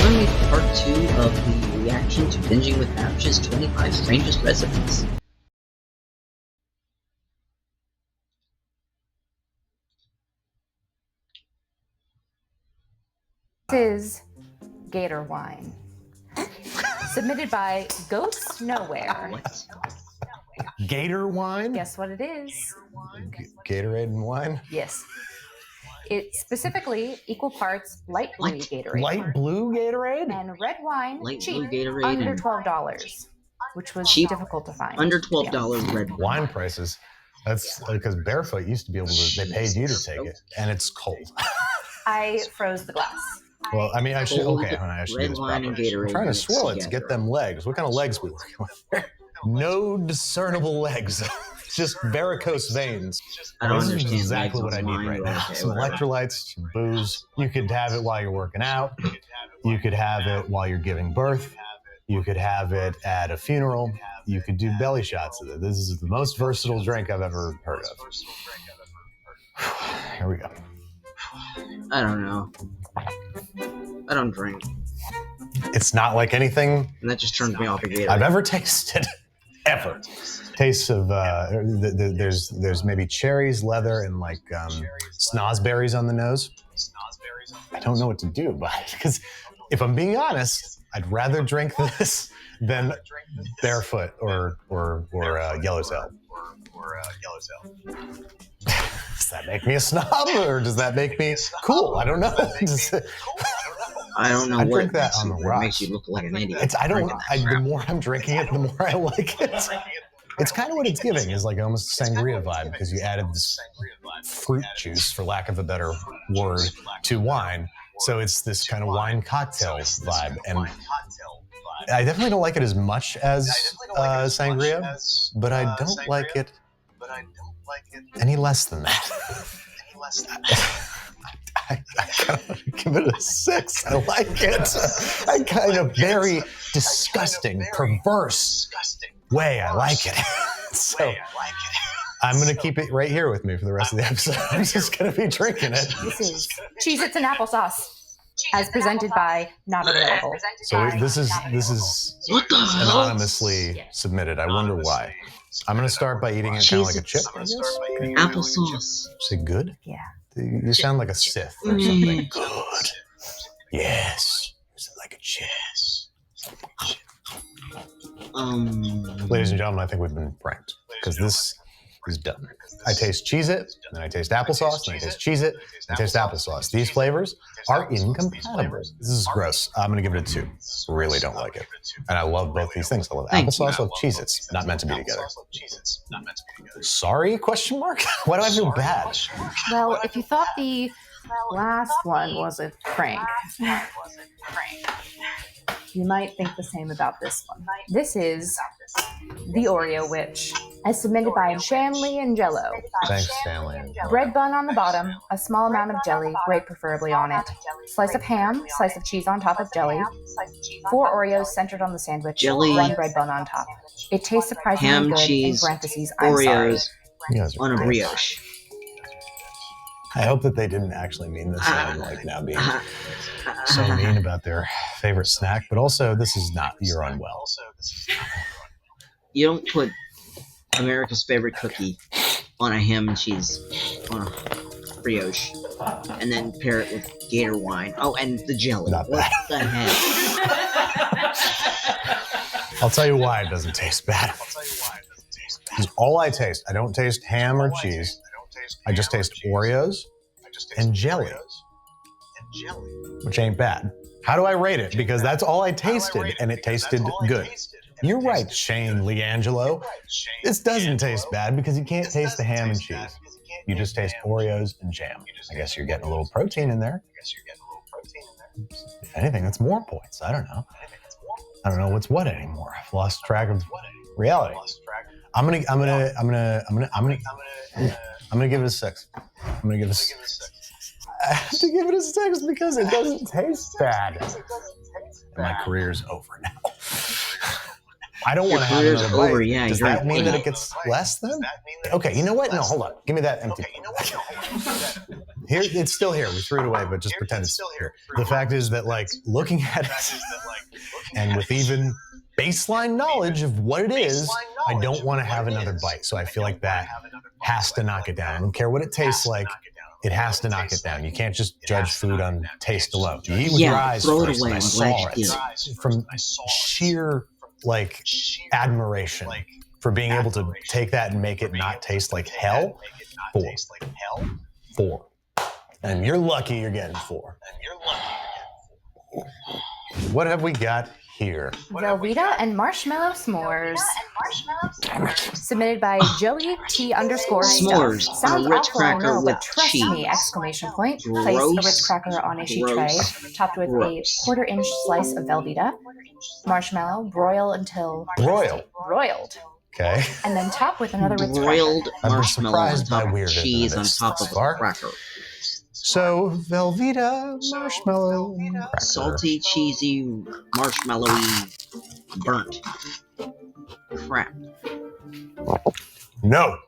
Join me for part 2 of the reaction to Binging with Babish's 25 Strangest Recipes. This is Gator Wine, submitted by Ghost Nowhere. What? Gator wine? Guess what it is? Gatorade and wine? Yes. It's specifically equal parts light blue What? Gatorade Light blue Gatorade? and red wine, Light cheap, blue Gatorade under and $12, which was cheap, difficult to find. under $12 red wine. Wine prices. That's because Barefoot used to be able to, they paid you to take it, and it's cold. I froze the glass. Well, I mean, I should, Cold okay, I should do red this wine and properly. Gatorade I'm trying to mixed swirl it to together. get them legs. What kind of legs we working with? No discernible legs. Just varicose veins. I don't This is understand exactly legs what I on need wine, right but now. okay, Some whatever. electrolytes, some booze. You could have it while you're working out. You could have it while you're giving birth. You could have it at a funeral. You could do belly shots of it. This is the most versatile drink I've ever heard of. Here we go. I don't know. I don't drink. It's not like anything And that just turns me off of Gatorade. I've ever tasted. Ever. Tastes of, there's maybe cherries, leather, and like snozberries on the nose. I don't know what to do about it, because if I'm being honest, I'd rather drink this than Barefoot or Yellowtail. Does that make me a snob, or does that make me cool? I don't know. I don't know I what drink that on the what makes rocks. you look like an idiot. The more I'm drinking it, the more I like it. It's kind of what it's giving, is like almost a sangria vibe, because you added this fruit juice, for lack of a better word, to wine. So it's this kind of wine cocktail vibe. And I definitely don't like it as much as sangria, but I don't like it any less than that. I kind of give it a 6. I like it. I kind of very disgusting, perverse way I like it. So I'm going to keep it right here with me for the rest of the episode. I'm just going to be drinking it. This is Cheez-Its and Applesauce, as presented by Not Available. So this is What the hell? anonymously submitted. I wonder why. I'm going to start by eating it kind of like a chip, I guess. Applesauce. Say good? Yeah. You sound like a Sith or something. Good. Yes. Is it like a chip? Ladies and gentlemen, I think we've been pranked, because this is done. I taste Cheez-It, then I taste applesauce, then I taste Cheez-It, then I taste applesauce. These flavors are incompatible. This is gross. I'm going to give it a 2. Really don't like it. And I love both these things. I love applesauce, I love Cheez-Its. Not meant to be together. Sorry? Question mark? Why do I feel bad? Well, if you thought the last one was a prank, you might think the same about this one. This is the Oreo Witch, as submitted by Shanley and Jello. Thanks, Stanley. Bread bun on the bottom, a small amount of jelly, grape preferably on it. Slice of ham, slice of cheese on top of jelly. 4 Oreos centered on the sandwich, Jelly, 1 bread bun on top. It tastes surprisingly ham, good, cheese, in parentheses, I'm sorry. Oreos You guys are on a dicks. brioche. I hope that they didn't actually mean this, and I'm like now being so mean about their favorite snack. But also, this is not, you're unwell. You don't put America's favorite cookie on a ham and cheese on a brioche and then pair it with Gator wine. Oh, and the jelly. Not What bad. the heck? I'll tell you why it doesn't taste bad. Because all I taste, I don't taste ham or cheese. I just taste Oreos and jelly, which ain't bad. How do I rate it? Because that's all I tasted, and it tasted good. You're right, Shane Leangelo. This doesn't taste bad because you can't taste the ham and cheese. You just taste Oreos and jam. I guess you're getting a little protein in there. If anything, that's more points. I don't know. I don't know what's what anymore. I've lost track of reality. I'm gonna give it a 6. I'm gonna give it a 6. I have to give it a 6 because it doesn't taste bad. And my career's over now. I don't Your want to have career's another bite. over, yeah, Does you're that an mean that idiot. it gets less then? Okay, you know what? No, hold on. Give me that empty. Here, it's still here. We threw it away, but just pretend it's still here. The fact is that, like, looking at it, and with even baseline knowledge of what it is, I don't want to have another bite. So I feel like that has to knock it down. I don't care what it tastes like. It has to knock it down. You can't just judge food on taste alone. You eat with your eyes throw it first, away. and I I'm saw glad you it from sheer like admiration for being able to take that and make it not taste like hell. 4. And you're lucky you're getting 4. What have we got here? Velveeta and Marshmallow S'mores. Submitted by Joey T _ S'mores stuff. on Sounds a Ritz awful, I cracker know, with but trust cheese. me! Exclamation point. Gross, Place a Ritz cracker on a sheet tray, topped with gross. a 1/4-inch slice of Velveeta, marshmallow, broil until broiled, Okay. and then top with another Ritz Broiled cracker. been marshmallow on surprised by top of weirdness cheese on thus top of a far. cracker. So, Velveeta, marshmallow, and cracker. Salty, cheesy, marshmallowy, burnt. Crap. No.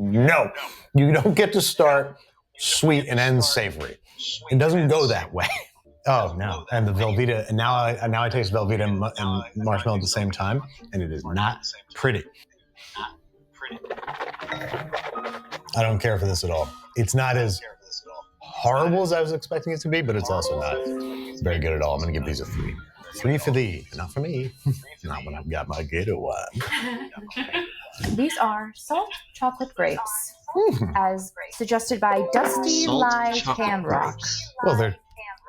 You don't get to start sweet and end savory. It doesn't go that way. Oh, no. And the Velveeta, and now I taste Velveeta and marshmallow at the same time, and it is not pretty. I don't care for this at all. It's not as horrible as I was expecting it to be, but it's also not very good at all. I'm going to give these a 3. 3 for thee, not for me. Not when I've got my Gator wine. These are salt chocolate grapes, as suggested by Dusty Salt Lie chocolate Can Rock. grapes. Well, they're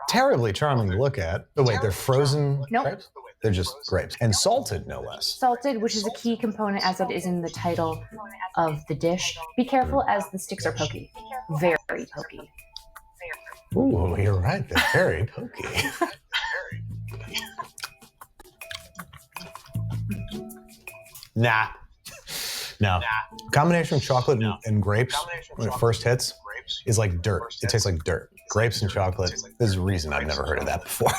terribly charming to look at. Oh, wait, they're frozen Nope. grapes? They're just grapes. And salted, no less. Salted, which is a key component as it is in the title of the dish. Be careful as the sticks are pokey. Very pokey. Ooh, you're right. They're very pokey. Nah. No. Combination of chocolate and grapes, when it first hits, is like dirt. It tastes like dirt. Grapes and chocolate. There's a reason I've never heard of that before.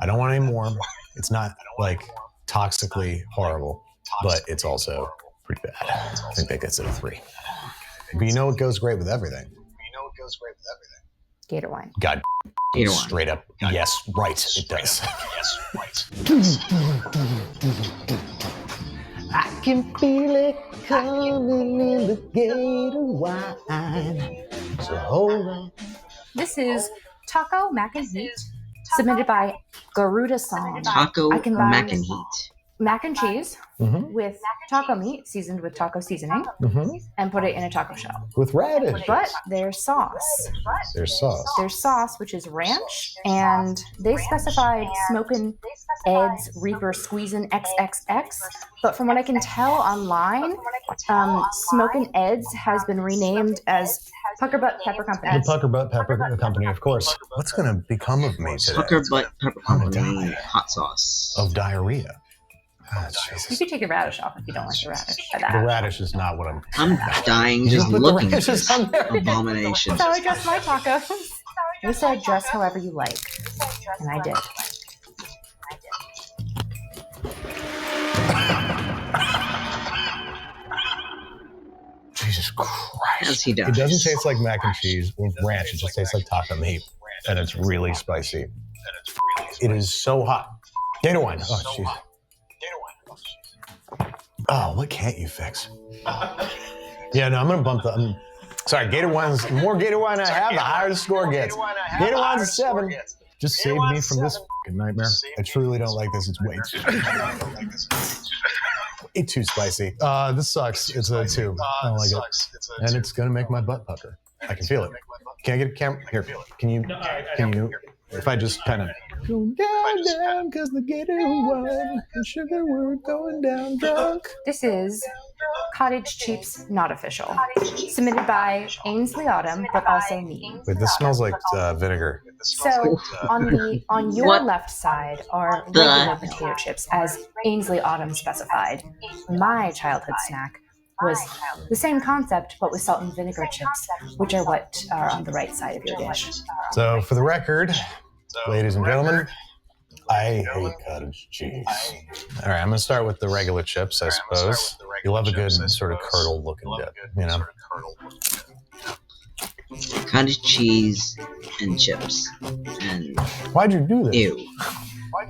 I don't want any more. It's not like toxically horrible, but it's also pretty bad. I think that gets it a 3. But you know what goes great with everything? Gator wine. God, Gator wine. straight up. Yes, right. It does. I can feel it coming in the Gator wine. So hold on. This is Taco Mac and Heat, submitted by Garuda Song. Taco I combine mac and heat. mac and cheese Mm-hmm. with taco meat seasoned with taco seasoning and put it in a taco shell. With radish. But there's sauce. There's sauce. There's sauce, which is ranch, and they specified smokin' Ed's Reaper Squeezin' XXX. But from what I can tell online, Smokin' Ed's has been renamed as Pucker Butt Pepper Company. The Pucker Butt Pepper Company, of course. What's going to become of me today? Pucker Butt Pepper I'm gonna Company die. hot sauce. Of diarrhea. Oh, You Jesus. could take your radish off if you don't like the radish. The radish is not what I'm... I'm dying You just put the looking at radishes this on there. abomination. That's how I dress my tacos. They said dress however you like, and I did. Jesus Christ. As he does. It doesn't taste like mac and cheese with ranch. It just tastes like taco meat. And it's really spicy. It is so hot. Gator wine. Oh, jeez. Oh, what can't you fix? Yeah, no, I'm going to bump the... sorry, Gator wine's... The more Gator wine I have, the higher the score gets. Gator wine's a 7. Just save me from this fucking nightmare. I truly don't like this. It's way way too spicy. This sucks. It's a 2. I don't like it. And it's going to make my butt pucker. I can feel it. Can I get a camera? Here. Can you... If I just kind of... Go down, because the Gator wine and sugar were going down drunk. This is Cottage Cheap's Not Official, submitted by Ainsley Autumn, but also me. Wait, this smells like vinegar. So on your What? left side are regular potato chips, as Ainsley Autumn specified. My childhood snack was the same concept, but with salt and vinegar chips, which are what are on the right side of your dish. So, for the record, ladies and gentlemen, I hate cottage cheese. All right, I'm gonna start with the regular chips, I suppose. You love a good sort of curdle-looking dip, you know. Cottage cheese and chips. And Why'd you do this? ew.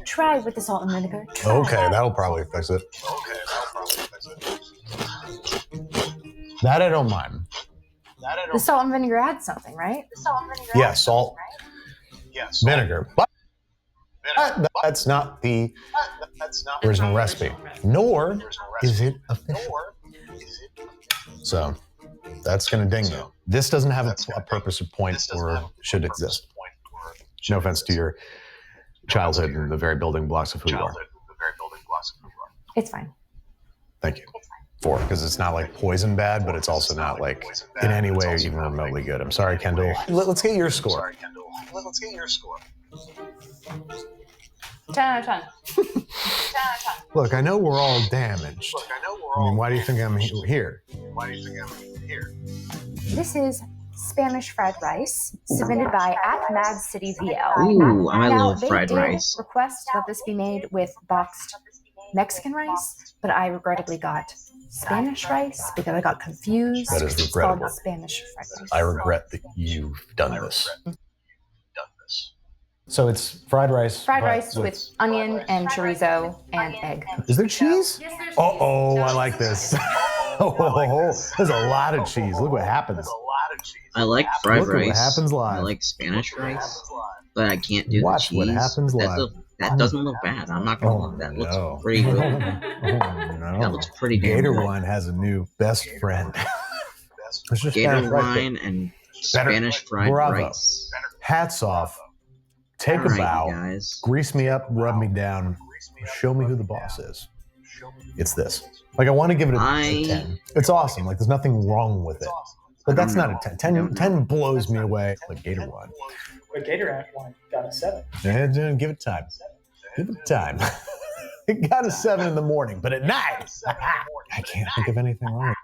Try with the salt and vinegar. Try. Okay, that'll probably fix it. That I don't mind. The salt and vinegar adds something, right? Yeah, salt, vinegar. But that's not the original recipe, nor is it official. So that's going to ding you. This doesn't have a purpose or point or should exist. No offense to your childhood and the very building blocks of who you are. It's fine. Thank you. Because it's not like poison bad, but it's also not like in any way even remotely good. I'm sorry, Kendall. Let's get your score. 10 out of 10. Look, I know we're all damaged. I mean, why do you think I'm here? This is Spanish fried rice, submitted by @MadCityVL. Ooh, I Now, love they fried did rice. request that this be made with boxed Mexican rice, but I regrettably got Spanish rice because I got confused. That is It's called regrettable. Spanish fried rice. I regret that you've done this. So it's fried rice. Fried but rice with onion and chorizo and egg. Is there cheese? Oh, I like this. Oh, there's a lot of cheese. Look what happens. I like fried Look at rice. what happens live. I like Spanish rice, but I can't do Watch the what cheese. happens live. That doesn't look bad. I'm not gonna lie. That looks pretty good. No. That looks pretty damn Gator good. wine has a new best friend. It's just Gator Spanish rice, wine and Better. Spanish fried Bravo. rice. Hats off. Take All a right, bow. you guys. Grease me up, rub me down, show me who the boss is. It's this. Like, I want to give it a 10. It's awesome. Like, there's nothing wrong with it. But that's not a 10. 10 blows me away. Like Gator wine. But Gator wine got a 7. And give it time. Give it time. It got a 7 in the morning, but at night, I can't think of anything wrong.